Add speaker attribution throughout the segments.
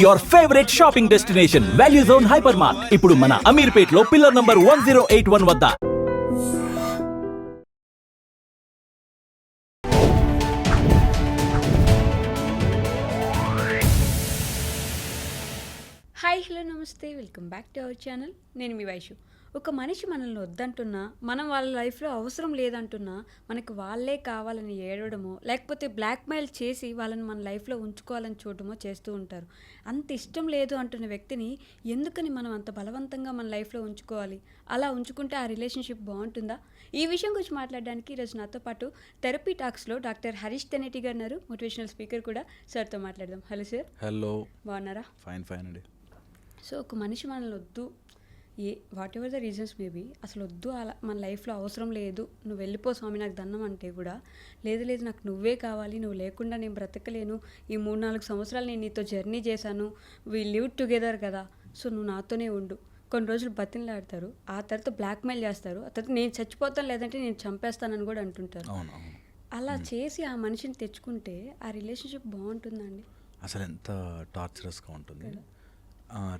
Speaker 1: Your favourite shopping destination value zone hyper mart ఇప్పుడు మన అమీర్పేట్ లో పిల్లర్ నంబర్ 1081 వద్ద.
Speaker 2: హాయ్ హలో నమస్తే, welcome back to our channel. నేను మీ వైషు. ఒక మనిషి మనల్ని వద్దంటున్నా, మనం వాళ్ళ లైఫ్లో అవసరం లేదంటున్నా, మనకు వాళ్ళే కావాలని ఏడవడమో లేకపోతే బ్లాక్మెయిల్ చేసి వాళ్ళని మన లైఫ్లో ఉంచుకోవాలని చూడటమో చేస్తూ ఉంటారు. అంత ఇష్టం లేదు అంటున్న వ్యక్తిని ఎందుకని మనం అంత బలవంతంగా మన లైఫ్లో ఉంచుకోవాలి? అలా ఉంచుకుంటే ఆ రిలేషన్షిప్ బాగుంటుందా? ఈ విషయం గురించి మాట్లాడడానికి ఈరోజు నాతో పాటు థెరపీ టాక్స్లో డాక్టర్ హరీష్ తెనేటి గారు ఉన్నారు, మోటివేషనల్ స్పీకర్ కూడా. సార్తో మాట్లాడదాం. Hello sir.
Speaker 3: హలో.
Speaker 2: బాగున్నారా?
Speaker 3: ఫైన్ అండి.
Speaker 2: సో ఒక మనిషి మనల్ని వద్దు, what ever the reasons maybe, అసలు వద్దు, అలా మన లైఫ్లో అవసరం లేదు, నువ్వు వెళ్ళిపో స్వామి నాకు దండం అంటే కూడా, లేదు నాకు నువ్వే కావాలి, నువ్వు లేకుండా నేను బ్రతకలేను, ఈ 3-4 సంవత్సరాలు నేను నీతో జర్నీ చేశాను, వీ లివ్ టుగెదర్ కదా, సో నువ్వు నాతోనే ఉండు. కొన్ని రోజులు బతిన్లాడతారు, ఆ తర్వాత బ్లాక్మెయిల్ చేస్తారు, ఆ తర్వాత నేను చచ్చిపోతాను లేదంటే నేను చంపేస్తానని కూడా అంటుంటారు. అలా చేసి ఆ మనిషిని తెచ్చుకుంటే ఆ రిలేషన్షిప్ బాగుంటుందండి?
Speaker 3: అసలు ఎంత టార్చరస్గా ఉంటుంది.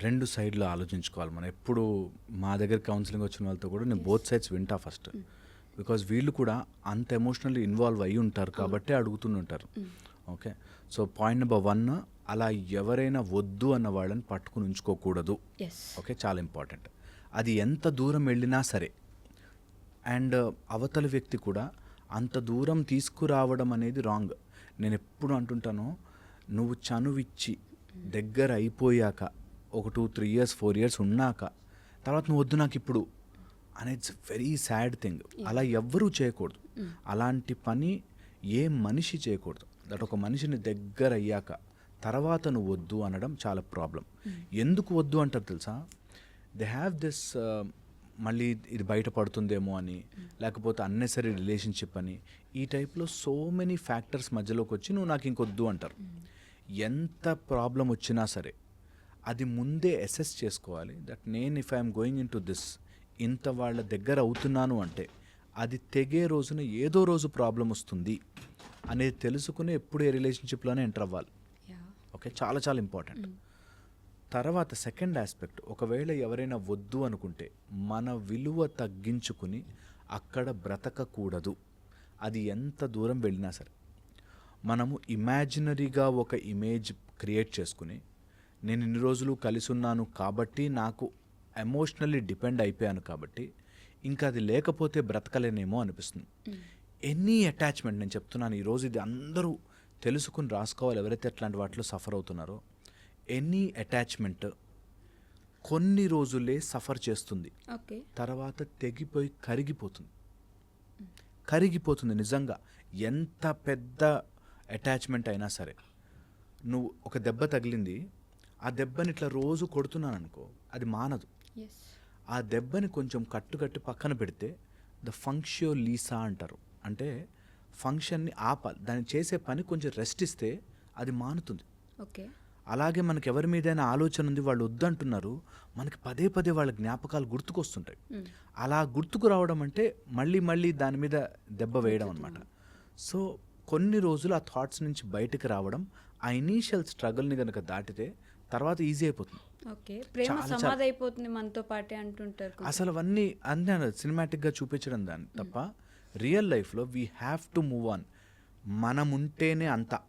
Speaker 3: 2 సైడ్లు ఆలోచించుకోవాలి మనం. ఎప్పుడు మా దగ్గర కౌన్సిలింగ్ వచ్చిన వాళ్ళతో కూడా నేను బోత్ సైడ్స్ వింటా ఫస్ట్, బికాజ్ వీళ్ళు కూడా అంత ఎమోషనల్లీ ఇన్వాల్వ్ అయ్యి ఉంటారు కాబట్టి అడుగుతుంటారు. ఓకే, సో పాయింట్ నెంబర్ 1, అలా ఎవరైనా వద్దు అన్న వాళ్ళని పట్టుకుని ఉంచుకోకూడదు. ఓకే, చాలా ఇంపార్టెంట్. అది ఎంత దూరం వెళ్ళినా సరే, అండ్ అవతల వ్యక్తి కూడా అంత దూరం తీసుకురావడం అనేది రాంగ్. నేను ఎప్పుడు అంటుంటాను, నువ్వు చనువిచ్చి దగ్గర అయిపోయాక ఒక 2-3 years 4 years ఉన్నాక తర్వాత నువ్వు వద్దు నాకు ఇప్పుడు అనేది ఇట్స్ వెరీ సాడ్ థింగ్. అలా ఎవ్వరూ చేయకూడదు. అలాంటి పని ఏ మనిషి చేయకూడదు. దట్ ఒక మనిషిని దగ్గర అయ్యాక తర్వాత నువ్వు వద్దు అనడం చాలా ప్రాబ్లం. ఎందుకు వద్దు అంటారు తెలుసా? దే హ్యావ్ దిస్ మళ్ళీ ఇది బయటపడుతుందేమో అని, లేకపోతే అన్నెసరీ రిలేషన్షిప్ అని, ఈ టైప్లో సో మెనీ ఫ్యాక్టర్స్ మధ్యలోకి వచ్చి నువ్వు నాకు ఇంకొద్దు అంటారు. ఎంత ప్రాబ్లం వచ్చినా సరే అది ముందే అసెస్ చేసుకోవాలి. దట్ నేను if I'm going in to this, ఇంత వాళ్ళ దగ్గర అవుతున్నాను అంటే అది తెగే రోజున ఏదో రోజు ప్రాబ్లం వస్తుంది అనేది తెలుసుకుని ఎప్పుడు ఏ రిలేషన్షిప్లోనే ఎంటర్ అవ్వాలి. ఓకే, చాలా చాలా ఇంపార్టెంట్. తర్వాత సెకండ్ ఆస్పెక్ట్, ఒకవేళ ఎవరైనా వద్దు అనుకుంటే మన విలువ తగ్గించుకుని అక్కడ బ్రతకకూడదు. అది ఎంత దూరం వెళ్ళినా సరే మనము ఇమాజినరీగా ఒక ఇమేజ్ క్రియేట్ చేసుకుని, నేను ఇన్ని రోజులు కలిసి ఉన్నాను కాబట్టి, నాకు ఎమోషనల్లీ డిపెండ్ అయిపోయాను కాబట్టి ఇంకా అది లేకపోతే బ్రతకలేనేమో అనిపిస్తుంది. ఎనీ అటాచ్మెంట్, నేను చెప్తున్నాను ఈరోజు ఇది అందరూ తెలుసుకుని రాసుకోవాలి ఎవరైతే అట్లాంటి వాటిలో సఫర్ అవుతున్నారో. ఎనీ అటాచ్మెంట్ కొన్ని రోజులే సఫర్ చేస్తుంది, తర్వాత తెగిపోయి కరిగిపోతుంది. నిజంగా ఎంత పెద్ద అటాచ్మెంట్ అయినా సరే, నువ్వు ఒక దెబ్బ తగిలింది, ఆ దెబ్బని ఇట్లా రోజు కొడుతున్నాను అనుకో, అది మానదు. ఆ దెబ్బని కొంచెం కట్టుకట్టి పక్కన పెడితే ద ఫంక్షియో లీసా అంటారు, అంటే ఫంక్షన్ని ఆపాలి, దాన్ని చేసే పని కొంచెం రెస్ట్ ఇస్తే అది మానుతుంది. అలాగే మనకి ఎవరి మీదైనా ఆలోచన ఉంది, వాళ్ళు వద్దంటున్నారు, మనకి పదే పదే వాళ్ళ జ్ఞాపకాలు గుర్తుకొస్తుంటాయి. అలా గుర్తుకు రావడం అంటే మళ్ళీ దాని మీద దెబ్బ వేయడం అనమాట. సో కొన్ని రోజులు ఆ థాట్స్ నుంచి బయటకు రావడం, ఆ ఇనీషియల్ స్ట్రగుల్ని కనుక దాటితే తర్వాత ఈజీ అయిపోతుంది.
Speaker 2: మనతో పాటే అంటుంటారు.
Speaker 3: అసలు అవన్నీ అన్నీ సినిమాటిక్గా చూపించడం దాన్ని తప్ప, రియల్ లైఫ్లో we have to move on. మనం ఉంటేనే అంతా,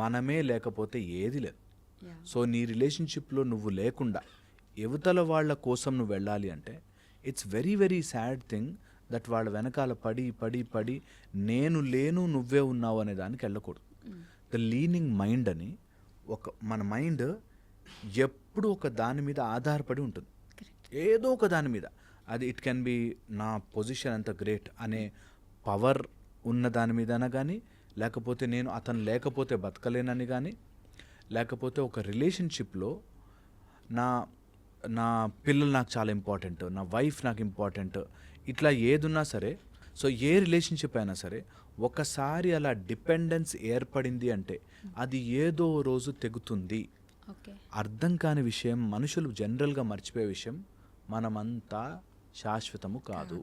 Speaker 3: మనమే లేకపోతే ఏది లేదు. సో నీ రిలేషన్షిప్లో నువ్వు లేకుండా యువతల వాళ్ళ కోసం నువ్వు వెళ్ళాలి అంటే it's very very sad thing that వాళ్ళ వెనకాల పడి నేను లేను నువ్వే ఉన్నావు అనే దానికి వెళ్ళకూడదు. ద లీనింగ్ మైండ్ అని మన మైండ్ ఎప్పుడు ఒక దాని మీద ఆధారపడి ఉంటుంది, ఏదో ఒక దాని మీద. అది ఇట్ కెన్ బి నా పొజిషన్ అంత గ్రేట్ అనే పవర్ ఉన్న దాని మీదనా కానీ, లేకపోతే నేను అతను లేకపోతే బతకలేనని కానీ, లేకపోతే ఒక రిలేషన్షిప్లో నా పిల్లలు నాకు చాలా ఇంపార్టెంట్, నా వైఫ్ నాకు ఇంపార్టెంట్, ఇట్లా ఏదున్నా సరే. సో ఏ రిలేషన్షిప్ అయినా సరే ఒకసారి అలా డిపెండెన్స్ ఏర్పడింది అంటే అది ఏదో రోజు తెగుతుంది. అర్థం కాని విషయం, మనుషులు జనరల్గా మర్చిపోయే విషయం, మనమంతా శాశ్వతము కాదు.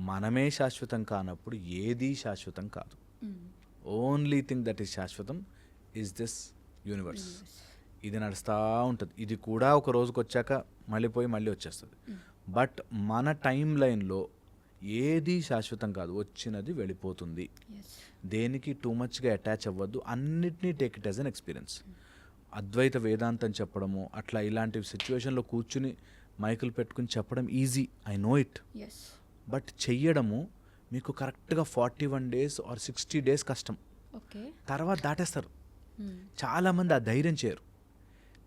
Speaker 3: మనమే శాశ్వతం కానప్పుడు ఏదీ శాశ్వతం కాదు. ఓన్లీ థింగ్ దట్ ఈస్ శాశ్వతం ఈజ్ దిస్ యూనివర్స్. ఇది నడుస్తూ ఉంటుంది. ఇది కూడా ఒక రోజుకి వచ్చాక మళ్ళీ పోయి మళ్ళీ వచ్చేస్తుంది. బట్ మన టైం లైన్లో ఏది శాశ్వతం కాదు, వచ్చినది వెళ్ళిపోతుంది. దేనికి టూ మచ్గా అటాచ్ అవ్వద్దు, అన్నిటినీ take it as an experience. Advaita వేదాంతం చెప్పడము అట్లా ఇలాంటి సిచ్యువేషన్లో కూర్చుని మైకులు పెట్టుకుని చెప్పడం easy, I know it. But చెయ్యడము మీకు కరెక్ట్గా 41 days ఆర్ 60 days కష్టం. తర్వాత దాటేస్తారు. చాలామంది ఆ ధైర్యం చేయరు.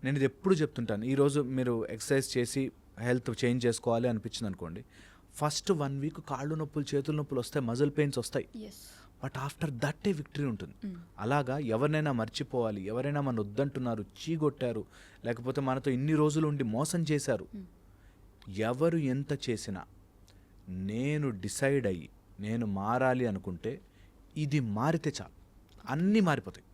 Speaker 3: నేను ఇది ఎప్పుడు చెప్తుంటాను. ఈరోజు మీరు ఎక్సర్సైజ్ చేసి హెల్త్ చేంజ్ చేసుకోవాలి అనిపించింది అనుకోండి, ఫస్ట్ 1 week కాళ్ళు నొప్పులు చేతుల నొప్పులు వస్తాయి, మజిల్ పెయిన్స్ వస్తాయి. బట్ ఆఫ్టర్ దట్ విక్టరీ ఉంటుంది. అలాగా ఎవరినైనా మర్చిపోవాలి, ఎవరైనా మన వద్దంటున్నారు, చీగొట్టారు, లేకపోతే మనతో ఇన్ని రోజులు ఉండి మోసం చేశారు, ఎవరు ఎంత చేసినా నేను డిసైడ్ అయ్యి నేను మారాలి అనుకుంటే ఇది మారితే చాలు, అన్నీ మారిపోతాయి.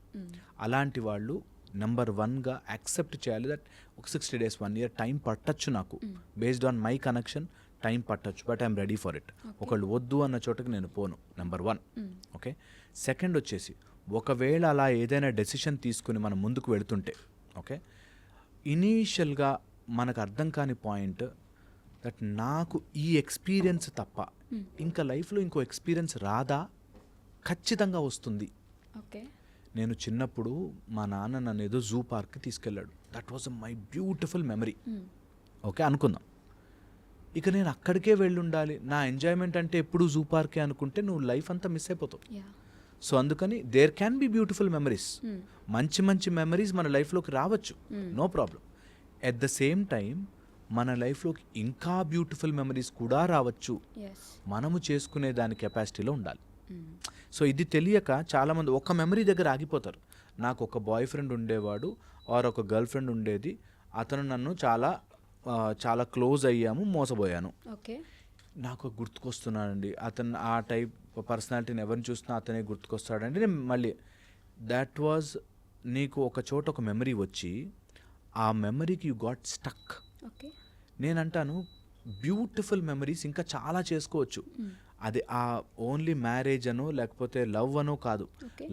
Speaker 3: అలాంటి వాళ్ళు నెంబర్ 1గా యాక్సెప్ట్ చేయాలి దట్ ఒక 60 days 1 year టైం పట్టచ్చు, నాకు based on my connection time పట్టచ్చు, but I'm ready for it. ఒకళ్ళు వద్దు అన్న చోటకి నేను పోను, నెంబర్ 1. ఓకే, సెకండ్ వచ్చేసి ఒకవేళ అలా ఏదైనా డెసిషన్ తీసుకుని మనం ముందుకు వెళుతుంటే, ఓకే, ఇనీషియల్గా మనకు అర్థం కాని పాయింట్ దట్ నాకు ఈ ఎక్స్పీరియన్స్ తప్ప ఇంకా లైఫ్లో ఇంకో ఎక్స్పీరియన్స్ రాదా? ఖచ్చితంగా వస్తుంది. నేను చిన్నప్పుడు మా నాన్న నన్ను ఏదో జూ పార్క్కి తీసుకెళ్ళాడు. That was my beautiful memory. Okay అనుకుందాం. ఇక నేను అక్కడికే వెళ్ళి ఉండాలి, నా ఎంజాయ్మెంట్ అంటే ఎప్పుడు జూ పార్కే అనుకుంటే నువ్వు లైఫ్ అంతా మిస్ అయిపోతావు. సో అందుకని there can be beautiful memories, మంచి మంచి మెమరీస్ మన లైఫ్లోకి రావచ్చు, no problem. At the same time మన లైఫ్లోకి ఇంకా బ్యూటిఫుల్ మెమరీస్ కూడా రావచ్చు. మనము చేసుకునే దాని కెపాసిటీలో ఉండాలి. సో ఇది తెలియక చాలామంది ఒక మెమరీ దగ్గర ఆగిపోతారు. నాకు ఒక బాయ్ ఫ్రెండ్ ఉండేవాడు ఆర్ ఒక గర్ల్ ఫ్రెండ్ ఉండేది, అతను నన్ను చాలా క్లోజ్ అయ్యాము, మోసపోయాను, నాకు గుర్తుకొస్తున్నాడండి అతను, ఆ టైప్ పర్సనాలిటీని ఎవరిని చూసినా అతనే గుర్తుకొస్తాడండి. నేను మళ్ళీ దాట్ వాజ్ నీకు ఒక చోట ఒక మెమరీ వచ్చి ఆ మెమరీకి యూ గాట్ స్టక్. నేను అంటాను బ్యూటిఫుల్ మెమరీస్ ఇంకా చాలా చేసుకోవచ్చు. అది ఆ ఓన్లీ మ్యారేజ్ అనో లేకపోతే లవ్ అనో కాదు,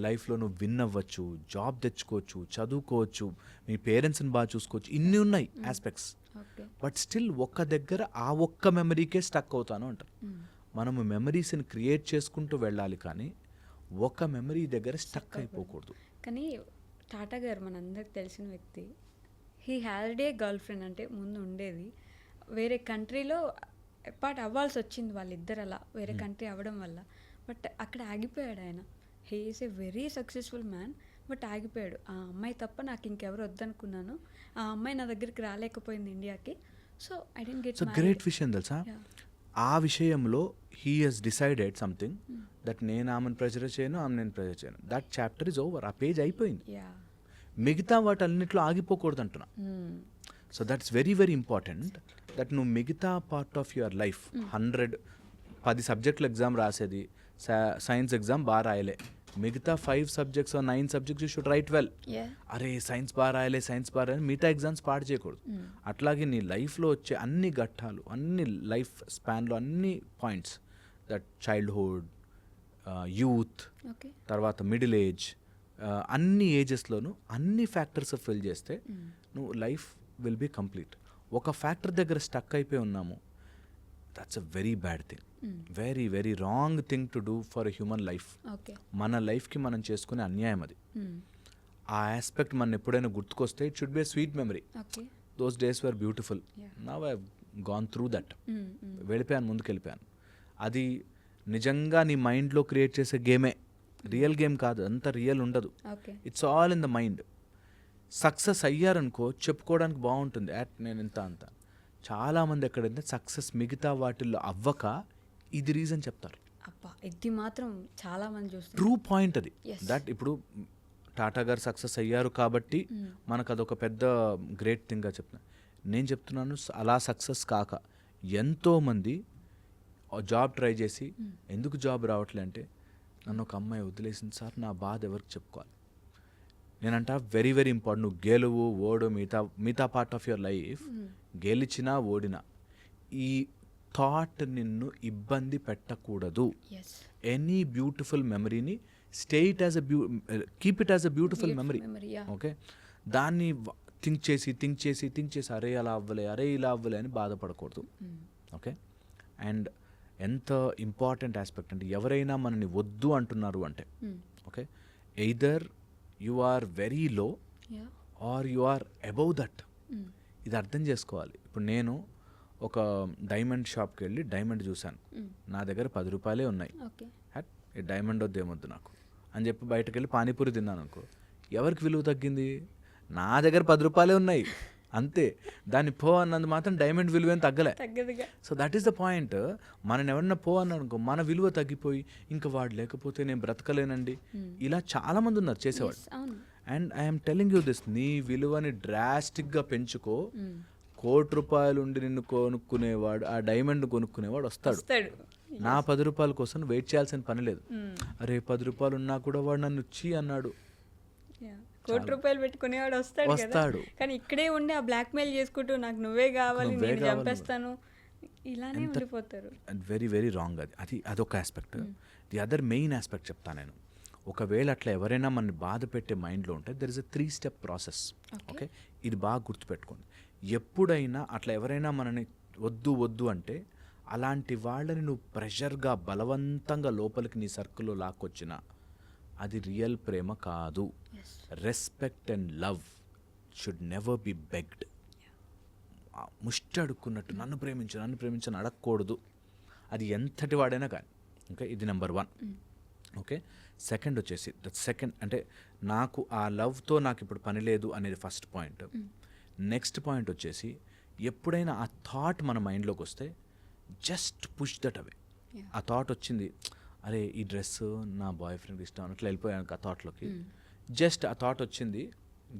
Speaker 3: లైఫ్లో నువ్వు విన్ అవ్వచ్చు, జాబ్ తెచ్చుకోవచ్చు, చదువుకోవచ్చు, మీ పేరెంట్స్ని బాగా చూసుకోవచ్చు, ఇన్ని ఉన్నాయి ఆస్పెక్ట్స్. బట్ స్టిల్ ఒక్క దగ్గర ఆ ఒక్క మెమరీకే స్టక్ అవుతాను అంటారు. మనము మెమరీస్ని క్రియేట్ చేసుకుంటూ వెళ్ళాలి, కానీ ఒక మెమరీ దగ్గర స్టక్ అయిపోకూడదు.
Speaker 2: కానీ టాటా గారు మనందరికి తెలిసిన వ్యక్తి, he had a girl friend, అంటే ముందు ఉండేది, వేరే కంట్రీలో అపార్ట్ అవ్వాల్సి వచ్చింది వాళ్ళిద్దరు, అలా వేరే కంట్రీ అవ్వడం వల్ల. బట్ అక్కడ ఆగిపోయాడు ఆయన. He is a very successful man, but ఆగిపోయాడు. ఆ అమ్మాయి తప్ప నాకు ఇంకెవరు వద్దనుకున్నాను, ఆ అమ్మాయి నా దగ్గరికి రాలేకపోయింది ఇండియాకి, so I don't get married.
Speaker 3: Great విషయం తెలుసా, ఆ విషయంలో he he's decided something that నేను ఆమెను ప్రెజర్ చేయను, ఆమె నేను ప్రెజర్ చేయను. దట్ చాప్టర్ ఇస్ ఓవర్, ఆ పేజ్ అయిపోయింది. మిగతా వాటన్నిటిలో ఆగిపోకూడదు అంటున్నా. So that's very very important that నువ్వు మిగతా పార్ట్ ఆఫ్ యువర్ లైఫ్ 10 సబ్జెక్టుల ఎగ్జామ్ రాసేది, సైన్స్ ఎగ్జామ్ బాగా రాయలే, మిగతా 5 subjects or 9 subjects you should write well. అరే సైన్స్ బాగా రాయలే, మిగతా ఎగ్జామ్స్ పాడు చేయకూడదు. అట్లాగే నీ లైఫ్లో వచ్చే అన్ని ఘట్టాలు, అన్ని లైఫ్ స్పాన్లో అన్ని పాయింట్స్, దట్ చైల్డ్హుడ్, యూత్, తర్వాత మిడిల్ ఏజ్, అన్ని ఏజెస్లోనూ అన్ని ఫ్యాక్టర్స్ ఫిల్ చేస్తే నువ్వు లైఫ్ విల్ బీ కంప్లీట్. ఒక ఫ్యాక్టర్ దగ్గర స్టక్ అయిపోయి ఉన్నాము, that's a very bad thing, very very wrong thing to do for a human life. మన లైఫ్కి మనం చేసుకునే అన్యాయం అది. ఆ ఆస్పెక్ట్ మనం ఎప్పుడైనా గుర్తుకొస్తే it should be a sweet memory. Those days were beautiful, now I have gone through that. వెళ్ళిపోయాను, ముందుకు వెళ్ళిపోయాను. అది నిజంగా నీ మైండ్లో క్రియేట్ చేసే గేమే, రియల్ గేమ్ కాదు, అంత రియల్ ఉండదు. It's all in the mind. Success అయ్యారనుకో చెప్పుకోవడానికి బాగుంటుంది, నేను ఇంత అంత. చాలామంది ఎక్కడంటే సక్సెస్ మిగతా వాటిల్లో అవ్వక ఇది రీజన్ చెప్తారు.
Speaker 2: ఇది మాత్రం చాలా మంది చూస్తారు.
Speaker 3: ట్రూ పాయింట్ అది. దట్ ఇప్పుడు టాటా గారు సక్సెస్ అయ్యారు కాబట్టి మనకు అదొక పెద్ద గ్రేట్ థింగ్గా చెప్తున్నాను. నేను చెప్తున్నాను అలా సక్సెస్ కాక ఎంతోమంది జాబ్ ట్రై చేసి ఎందుకు జాబ్ రావట్లే అంటే, నన్ను ఒక అమ్మాయి వదిలేసింది సార్, నా బాధ ఎవరికి చెప్పుకోవాలి. నేనంట వెరీ వెరీ ఇంపార్టెంట్. నువ్వు గెలువు ఓడు మిగతా పార్ట్ ఆఫ్ యువర్ లైఫ్, గెలిచినా ఓడినా ఈ థాట్ నిన్ను ఇబ్బంది పెట్టకూడదు. ఎనీ బ్యూటిఫుల్ మెమరీని keep it as a beautiful memory. Okay, దాన్ని థింక్ చేసి అరే అలా అవ్వలే, అరే ఇలా అవ్వలే అని బాధపడకూడదు. ఓకే. అండ్ ఎంత ఇంపార్టెంట్ ఆస్పెక్ట్ అంటే ఎవరైనా మనని వద్దు అంటున్నారు అంటే, okay, either you are very low or you are above that. ఇది అర్థం చేసుకోవాలి. ఇప్పుడు నేను ఒక డైమండ్ షాప్కి వెళ్ళి డైమండ్ చూశాను, నా దగ్గర 10 రూపాయలే ఉన్నాయి, ఈ డైమండ్ వద్దేమొద్దు నాకు అని చెప్పి బయటకు వెళ్ళి పానీపూరి తిన్నాను అనుకో, ఎవరికి విలువ తగ్గింది? నా దగ్గర 10 రూపాయలే ఉన్నాయి అంతే. దాన్ని పో అన్నది మాత్రం డైమండ్ విలువ ఏం తగ్గలే. So that is the point. మనం ఎవరన్నా పో అన్నాను అనుకో, మన విలువ తగ్గిపోయి ఇంకా వాడు లేకపోతే నేను బ్రతకలేనండి, ఇలా చాలా మంది ఉన్నారు చేసేవాడు. And I'm telling you this, నీ విలువని డ్రాస్టిక్గా పెంచుకో, ₹1,00,00,000 ఉండి నిన్ను కొనుక్కునేవాడు, ఆ డైమండ్ కొనుక్కునేవాడు వస్తాడు. నా 10 రూపాయల కోసం వెయిట్ చేయాల్సిన పని లేదు. అరే 10 రూపాయలు ఉన్నా కూడా వాడు నన్ను చీ అన్నాడు,
Speaker 2: ₹1,00,00,000 పెట్టుకునేవాడు వస్తాడు. కానీ ఇక్కడే ఉండి ఆ బ్లాక్ మెయిల్ చేసుకుంటూ నాకు నువ్వే కావాలి, నేను చంపేస్తాను, ఇలానే ఉండిపోతారు.
Speaker 3: Very very wrong. అదొక aspect. The other main aspect చెప్తాను నేను. ఒకవేళ అట్లా ఎవరైనా మనని బాధ పెట్టే మైండ్లో ఉంటే there is a 3-step process. Okay, ఇది బాగా గుర్తుపెట్టుకోండి. ఎప్పుడైనా అట్లా ఎవరైనా మనని వద్దు అంటే అలాంటి వాళ్ళని నువ్వు ప్రెషర్గా బలవంతంగా లోపలికి నీ సర్కిల్లో లాక్కొచ్చినా అది రియల్ ప్రేమ కాదు. Respect and love should never be begged. ముష్టి అడుక్కున్నట్టు నన్ను ప్రేమించని అడగకూడదు, అది ఎంతటి వాడైనా కానీ. ఓకే, ఇది నెంబర్ 1. ఓకే, సెకండ్ వచ్చేసి సెకండ్ అంటే నాకు ఆ లవ్తో నాకు ఇప్పుడు పని లేదు అనేది ఫస్ట్ పాయింట్. నెక్స్ట్ పాయింట్ వచ్చేసి ఎప్పుడైనా ఆ థాట్ మన మైండ్లోకి వస్తే జస్ట్ పుష్ దట్ అవే. ఆ థాట్ వచ్చింది, అరే ఈ డ్రెస్ నా బాయ్ ఫ్రెండ్కి ఇష్టం అన్నట్లు వెళ్ళిపోయాను ఆ థాట్లోకి. జస్ట్ ఆ థాట్ వచ్చింది,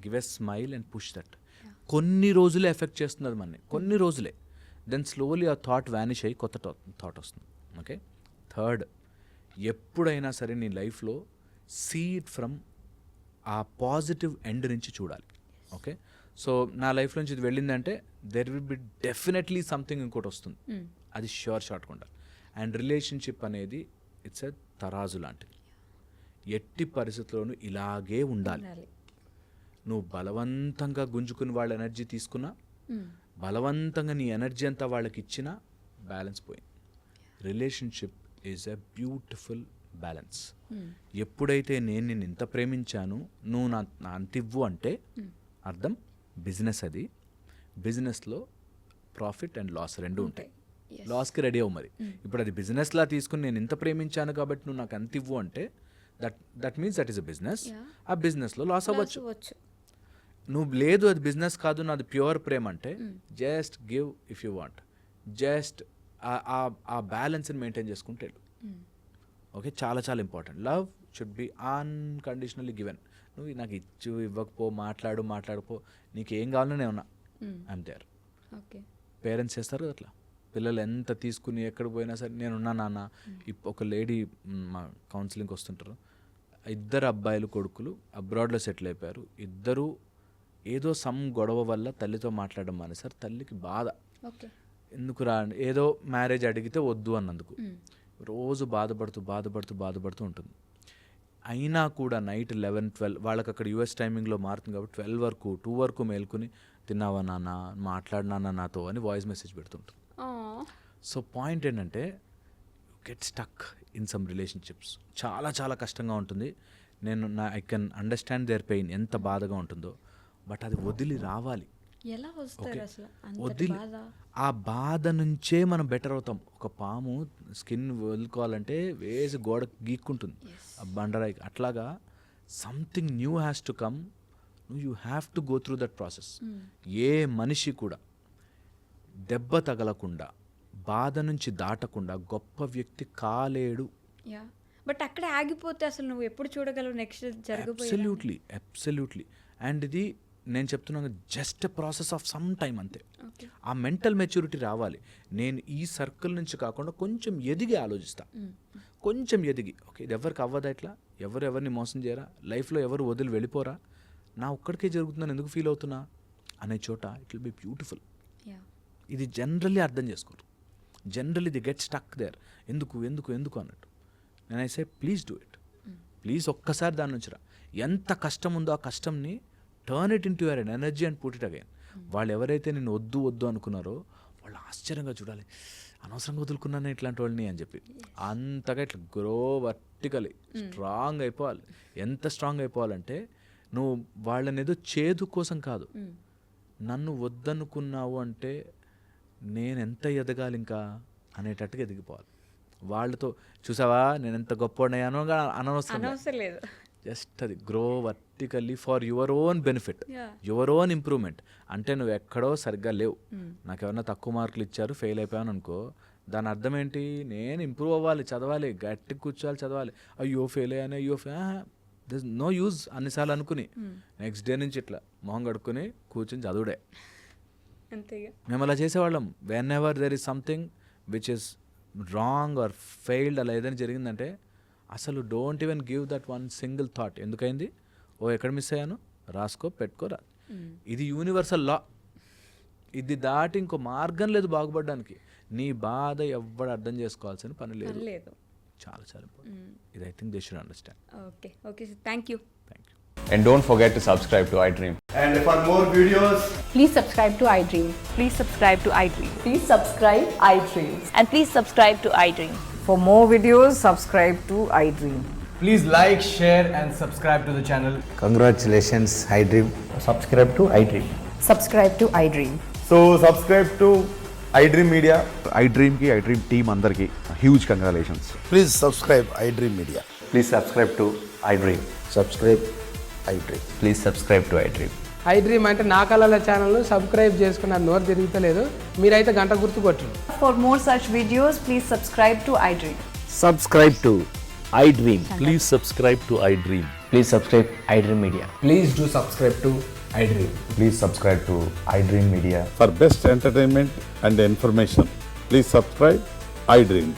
Speaker 3: give a smile and push that. కొన్ని రోజులే ఎఫెక్ట్ చేస్తుంది అది మనని, కొన్ని రోజులే. దెన్ స్లోలీ ఆ థాట్ వ్యానిష్ అయ్యి కొత్త థాట్ వస్తుంది. ఓకే, థర్డ్, ఎప్పుడైనా సరే నీ లైఫ్లో see it from a positive end నుంచి చూడాలి. ఓకే, సో నా లైఫ్ నుంచి ఇది వెళ్ళిందంటే there will be definitely something ఇంకోటి వస్తుంది, అది షార్ట్గా ఉండాలి. అండ్ రిలేషన్షిప్ అనేది ఇట్స్ ఎ తరాజు లాంటిది, ఎట్టి పరిస్థితుల్లోనూ ఇలాగే ఉండాలి. నువ్వు బలవంతంగా గుంజుకుని వాళ్ళ ఎనర్జీ తీసుకున్నా, బలవంతంగా నీ ఎనర్జీ అంతా వాళ్ళకి ఇచ్చినా బ్యాలెన్స్ పోయింది. Relationship is a beautiful balance. ఎప్పుడైతే నేను నిన్ను ఇంత ప్రేమించాను, నువ్వు నా అంత ఇవ్వు అంటే అర్థం బిజినెస్. అది బిజినెస్లో ప్రాఫిట్ అండ్ లాస్ రెండు ఉంటాయి. లాస్కి రెడీ అవ్వు. మరి ఇప్పుడు అది బిజినెస్లా తీసుకుని నేను ఇంత ప్రేమించాను కాబట్టి నువ్వు నాకు అంత ఇవ్వు అంటే that means that is a business. ఆ బిజినెస్లో లాస్ అవ్వచ్చు. నువ్వు లేదు అది బిజినెస్ కాదు నాది ప్యూర్ ప్రేమ అంటే just give if you want. Just ఆ బ్యాలెన్స్ని మెయింటైన్ చేసుకుంటే వెళ్ళు. ఓకే, చాలా చాలా important. Love should be unconditionally given. నువ్వు నాకు ఇవ్వకపో, మాట్లాడుకో, నీకు ఏం కావాలో నేను ఉన్నా, ఐఎమ్ దేర్. పేరెంట్స్ చేస్తారు కదా అట్లా. పిల్లలు ఎంత తీసుకుని ఎక్కడికి పోయినా సరే నేనున్నా నాన్న. ఒక లేడీ మా కౌన్సిలింగ్కి వస్తుంటారు, 2 అబ్బాయిలు కొడుకులు అబ్రాడ్లో సెటిల్ అయిపోయారు. ఇద్దరు ఏదో సమ్ గొడవ వల్ల తల్లితో మాట్లాడడం మానేశారు. తల్లికి బాధ, ఎందుకు రా, ఏదో మ్యారేజ్ అడిగితే వద్దు అన్నందుకు రోజు బాధపడుతూ ఉంటుంది. అయినా కూడా నైట్ 11-12 వాళ్ళకి అక్కడ యూఎస్ టైమింగ్లో మారుతుంది కాబట్టి 12 వరకు 2 వరకు మేల్కొని తిన్నావా నాన్న, మాట్లాడినా నాతో అని వాయిస్ మెసేజ్ పెడుతుంటారు. సో పాయింట్ ఏంటంటే get stuck in some relationships. చాలా చాలా కష్టంగా ఉంటుంది. I can understand their pain, ఎంత బాధగా ఉంటుందో. బట్ అది వదిలి రావాలి. వదిలి ఆ బాధ నుంచే మనం బెటర్ అవుతాం. ఒక పాము స్కిన్ వదులుకోవాలంటే వేసి గోడ గీక్కుంటుంది ఆ బండరాయి. అట్లాగా something new has to come. You have to go through that process. ఏ మనిషి కూడా దెబ్బ తగలకుండా, బాధ నుంచి దాటకుండా గొప్ప వ్యక్తి కాలేడు.
Speaker 2: బట్ అక్కడే ఆగిపోతే అసలు నువ్వు ఎప్పుడు చూడగలవు నెక్స్ట్ జరగబోయేది?
Speaker 3: అబ్సల్యూట్లీ. అండ్ ఇది నేను చెప్తున్నాను just process of some time అంతే. ఆ మెంటల్ మెచ్యూరిటీ రావాలి. నేను ఈ సర్కిల్ నుంచి కాకుండా కొంచెం ఎదిగి ఆలోచిస్తా, కొంచెం ఎదిగి. ఓకే, ఇది ఎవరికి అవ్వదా, ఇట్లా ఎవరిని మోసం చేయరా, లైఫ్లో ఎవరు వదిలి వెళ్ళిపోరా, నా ఒక్కడికే జరుగుతుందని ఎందుకు ఫీల్ అవుతున్నా అనే చోట ఇట్ విల్ బి బ్యూటిఫుల్. ఇది జనరల్లీ అర్థం చేసుకోరు. Generally they get stuck there. ఎందుకు అన్నట్టు. నేను I say please do it. Please ఒక్కసారి దాని నుంచి రా. ఎంత కష్టం ఉందో ఆ కష్టంని turn it into your energy and put it again. వాళ్ళు ఎవరైతే నేను వద్దు వద్దు అనుకున్నారో వాళ్ళు ఆశ్చర్యంగా చూడాలి, అనవసరంగా వదులుకున్నాను ఇట్లాంటి వాళ్ళని అని చెప్పి. అంతగా ఇట్లా గ్రో వర్టికలీ స్ట్రాంగ్ అయిపోవాలి. ఎంత స్ట్రాంగ్ అయిపోవాలంటే నువ్వు వాళ్ళని ఏదో చేదు కోసం కాదు, నన్ను వద్దనుకున్నావు అంటే నేను ఎంత ఎదగాలి ఇంకా అనేటట్టుగా ఎదిగిపోవాలి. వాళ్ళతో చూసావా నేను ఎంత గొప్పవాడినయ్యానో అనవసరం
Speaker 2: లేదు.
Speaker 3: జస్ట్ అది grow vertically for your own benefit, your own improvement. అంటే నువ్వు ఎక్కడో సరిగ్గా లేవు, నాకు ఎవరైనా తక్కువ మార్కులు ఇచ్చారు ఫెయిల్ అయిపోయాను అనుకో, దాని అర్థం ఏంటి, నేను ఇంప్రూవ్ అవ్వాలి, చదవాలి, గట్టి కూర్చోవాలి, చదవాలి. అయ్యో ఫెయిల్ అయ్యాను, అయ్యో దిస్ నో యూజ్ అన్నిసార్లు అనుకుని నెక్స్ట్ డే నుంచి ఇట్లా మొహం కడుక్కొని కూర్చొని చదువుడే. మేము అలా చేసేవాళ్ళం. Whenever there is something which is wrong or failed, అలా ఏదైనా జరిగిందంటే అసలు don't even give that one single thought. ఎందుకైంది, ఓ ఎక్కడ మిస్ అయ్యాను, రాసుకో పెట్టుకోరా. ఇది యూనివర్సల్ లా, ఇది దాటి ఇంకో మార్గం లేదు బాగుపడడానికి. నీ బాధ ఎవ్వడు అర్థం చేసుకోవాల్సిన పని లేదు. చాలా చాలా ఇంపార్టెంట్ ఇది. I think they should understand.
Speaker 2: Okay sir, thank you.
Speaker 4: And don't forget to subscribe to iDream.
Speaker 5: And for more videos,
Speaker 6: Please subscribe to iDream.
Speaker 7: Please subscribe to iDream.
Speaker 6: Please subscribe iDream.
Speaker 7: And please subscribe to iDream.
Speaker 6: For more videos, subscribe to iDream.
Speaker 5: please like, share and subscribe to the channel.
Speaker 8: Congratulations, iDream.
Speaker 5: Subscribe to iDream.
Speaker 6: Subscribe to iDream.
Speaker 5: So subscribe to iDream Media.
Speaker 9: iDream ki iDream team andarki huge congratulations.
Speaker 8: Please subscribe iDream Media.
Speaker 4: Please subscribe to iDream.
Speaker 8: Subscribe iDream.
Speaker 4: Please subscribe to iDream.
Speaker 10: iDream అంటే నా కళల channel subscribe చేసుకున్న నోరు తిరుగుతలేదు, మీరైతే గంట గుర్తు కొట్టండి.
Speaker 6: For more such videos, please subscribe to iDream.
Speaker 1: Subscribe to iDream. Please subscribe to iDream.
Speaker 4: Please subscribe iDream Media.
Speaker 5: Please do subscribe to iDream.
Speaker 9: Please subscribe to iDream Media.
Speaker 11: For best entertainment and information, please subscribe iDream.